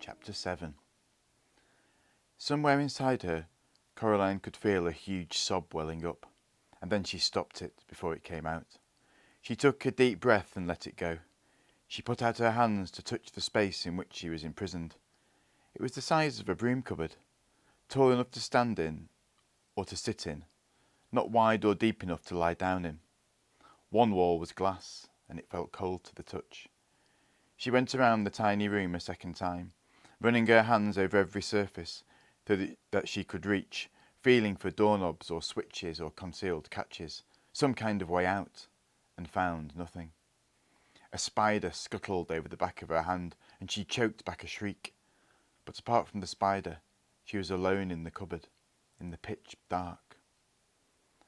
Chapter 7. Somewhere inside her, Coraline could feel a huge sob welling up, and then she stopped it before it came out. She took a deep breath and let it go. She put out her hands to touch the space in which she was imprisoned. It was the size of a broom cupboard, tall enough to stand in or to sit in, not wide or deep enough to lie down in. One wall was glass, and it felt cold to the touch. She went around the tiny room a second time, running her hands over every surface that she could reach, feeling for doorknobs or switches or concealed catches, some kind of way out, and found nothing. A spider scuttled over the back of her hand, and she choked back a shriek. But apart from the spider, she was alone in the cupboard, in the pitch dark.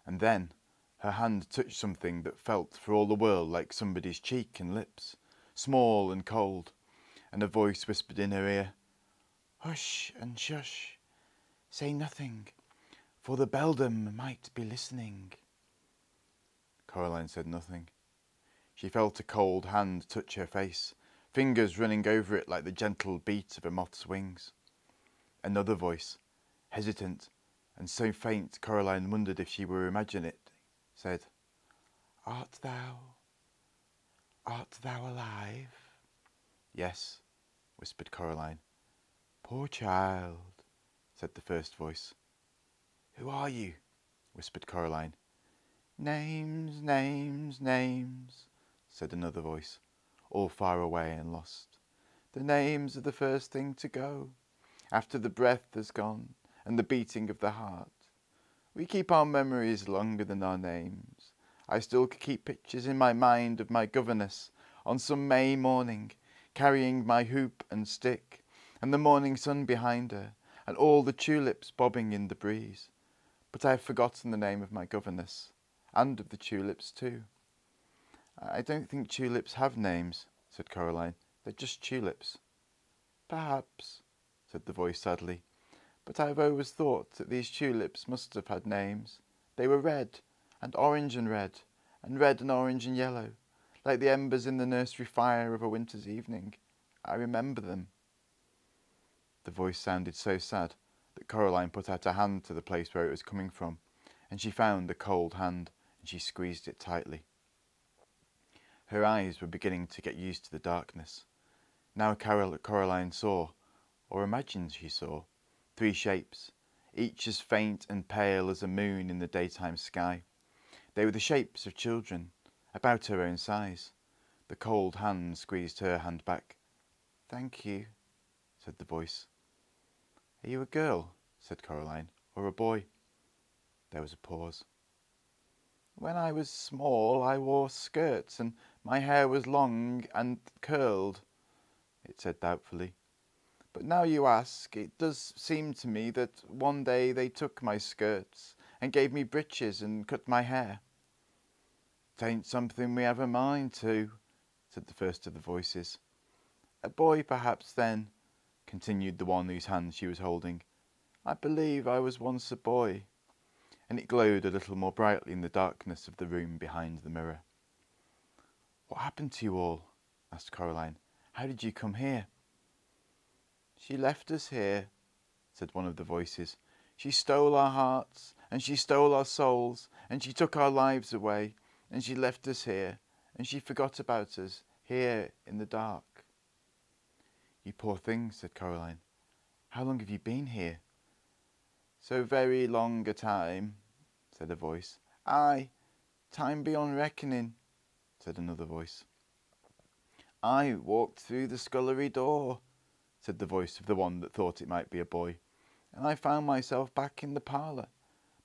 And then her hand touched something that felt for all the world like somebody's cheek and lips, small and cold, and a voice whispered in her ear, "Hush and shush, say nothing, for the beldam might be listening." Coraline said nothing. She felt a cold hand touch her face, fingers running over it like the gentle beat of a moth's wings. Another voice, hesitant and so faint Coraline wondered if she were imagining it, said, Art thou alive?" "Yes," whispered Coraline. "Poor child," said the first voice. "Who are you?" whispered Coraline. "Names, names, names," said another voice, all far away and lost. "The names are the first thing to go, after the breath has gone and the beating of the heart. We keep our memories longer than our names. I still keep pictures in my mind of my governess on some May morning, carrying my hoop and stick, and the morning sun behind her, and all the tulips bobbing in the breeze. But I have forgotten the name of my governess, and of the tulips too." "I don't think tulips have names," said Coraline. "They're just tulips." "Perhaps," said the voice sadly, "but I have always thought that these tulips must have had names. They were red and orange and red and orange and yellow, like the embers in the nursery fire of a winter's evening. I remember them." The voice sounded so sad that Coraline put out her hand to the place where it was coming from, and she found a cold hand, and she squeezed it tightly. Her eyes were beginning to get used to the darkness. Now Coraline saw, or imagined she saw, three shapes, each as faint and pale as a moon in the daytime sky. They were the shapes of children, about her own size. The cold hand squeezed her hand back. "Thank you," said the voice. "Are you a girl?" said Coraline, "or a boy?" There was a pause. "When I was small I wore skirts and my hair was long and curled," it said doubtfully. "But now you ask, it does seem to me that one day they took my skirts and gave me breeches and cut my hair." "'Tain't something we have a mind to," said the first of the voices. "A boy perhaps then," continued the one whose hand she was holding. "I believe I was once a boy," and it glowed a little more brightly in the darkness of the room behind the mirror. "What happened to you all?" asked Coraline. "How did you come here?" "She left us here," said one of the voices. "She stole our hearts, and she stole our souls, and she took our lives away, and she left us here, and she forgot about us, here in the dark." "You poor thing," said Coraline. "How long have you been here?" "So very long a time," said a voice. "Aye, time beyond reckoning," said another voice. "I walked through the scullery door," said the voice of the one that thought it might be a boy, "and I found myself back in the parlour,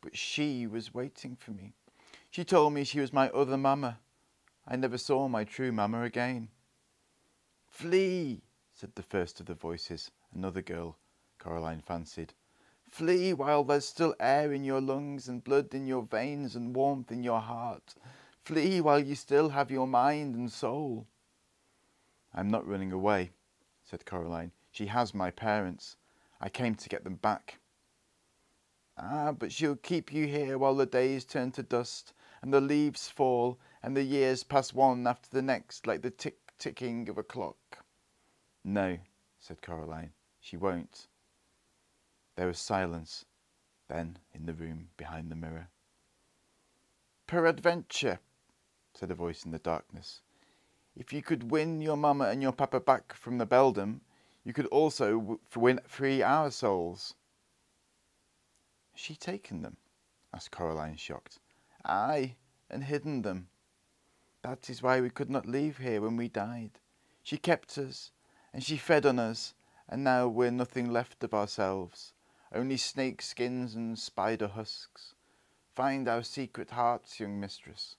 but she was waiting for me. She told me she was my other mamma. I never saw my true mamma again." "Flee," said the first of the voices, another girl, Coraline fancied. "Flee while there's still air in your lungs and blood in your veins and warmth in your heart. Flee while you still have your mind and soul." "I'm not running away," said Coraline. "She has my parents. I came to get them back." "Ah, but she'll keep you here while the days turn to dust and the leaves fall and the years pass one after the next like the ticking of a clock." "No," said Coraline. She won't. There was silence then in the room behind the mirror. Peradventure, said a voice in the darkness, if you could win your mamma and your papa back from the beldam, you could also free our souls. Has she taken them? Asked Coraline, shocked. Aye, and hidden them. That is why we could not leave here when we died. She kept us, and she fed on us, and now we're nothing left of ourselves, only snake skins and spider husks. Find our secret hearts, young mistress.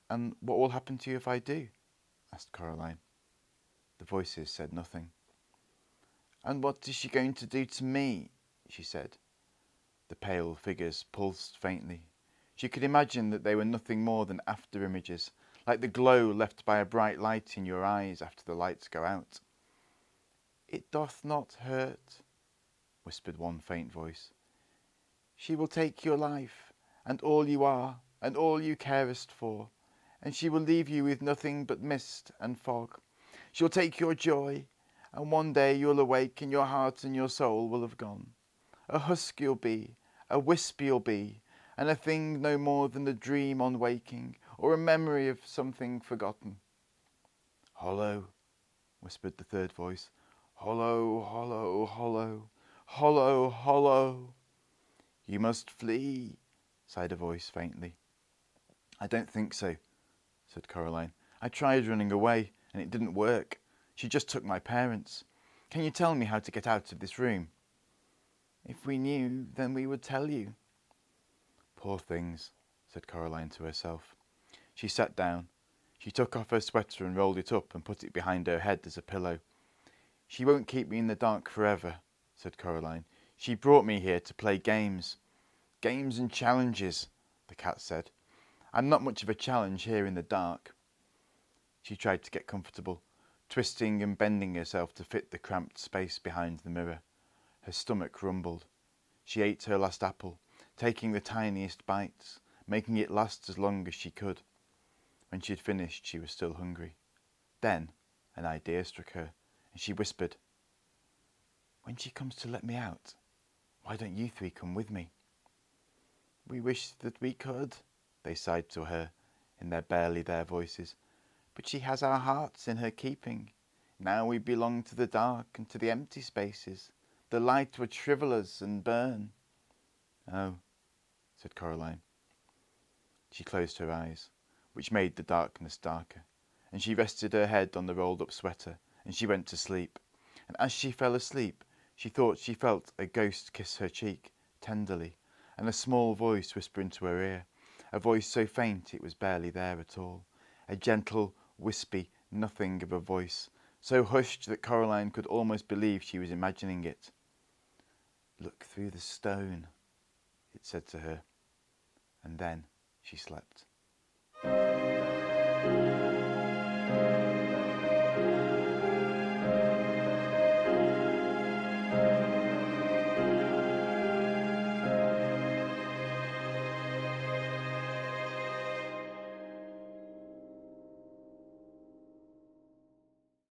And what will happen to you if I do? Asked Coraline. The voices said nothing. And what is she going to do to me? She said. The pale figures pulsed faintly. She could imagine that they were nothing more than after-images, like the glow left by a bright light in your eyes after the lights go out. It doth not hurt, whispered one faint voice. She will take your life, and all you are, and all you carest for, and she will leave you with nothing but mist and fog. She'll take your joy, and one day you'll awake and your heart and your soul will have gone. A husk you'll be, a wisp you'll be, and a thing no more than a dream on waking, or a memory of something forgotten. Hollow, whispered the third voice. Hollow, hollow, hollow, hollow, hollow. You must flee, sighed a voice faintly. I don't think so, said Coraline. I tried running away, and it didn't work. She just took my parents. Can you tell me how to get out of this room? If we knew, then we would tell you. Poor things, said Coraline to herself. She sat down. She took off her sweater and rolled it up and put it behind her head as a pillow. She won't keep me in the dark forever, said Coraline. She brought me here to play games. Games and challenges, the cat said. I'm not much of a challenge here in the dark. She tried to get comfortable, twisting and bending herself to fit the cramped space behind the mirror. Her stomach rumbled. She ate her last apple, taking the tiniest bites, making it last as long as she could. When she had finished, she was still hungry. Then an idea struck her, and she whispered, When she comes to let me out, why don't you three come with me? We wish that we could, they sighed to her in their barely there voices, but she has our hearts in her keeping. Now we belong to the dark and to the empty spaces. The light would shrivel us and burn. Oh, said Coraline. She closed her eyes, which made the darkness darker, and she rested her head on the rolled-up sweater, and she went to sleep. And as she fell asleep, she thought she felt a ghost kiss her cheek tenderly, and a small voice whisper into her ear, a voice so faint it was barely there at all, a gentle, wispy nothing of a voice, so hushed that Coraline could almost believe she was imagining it. Look through the stone, it said to her, and then she slept.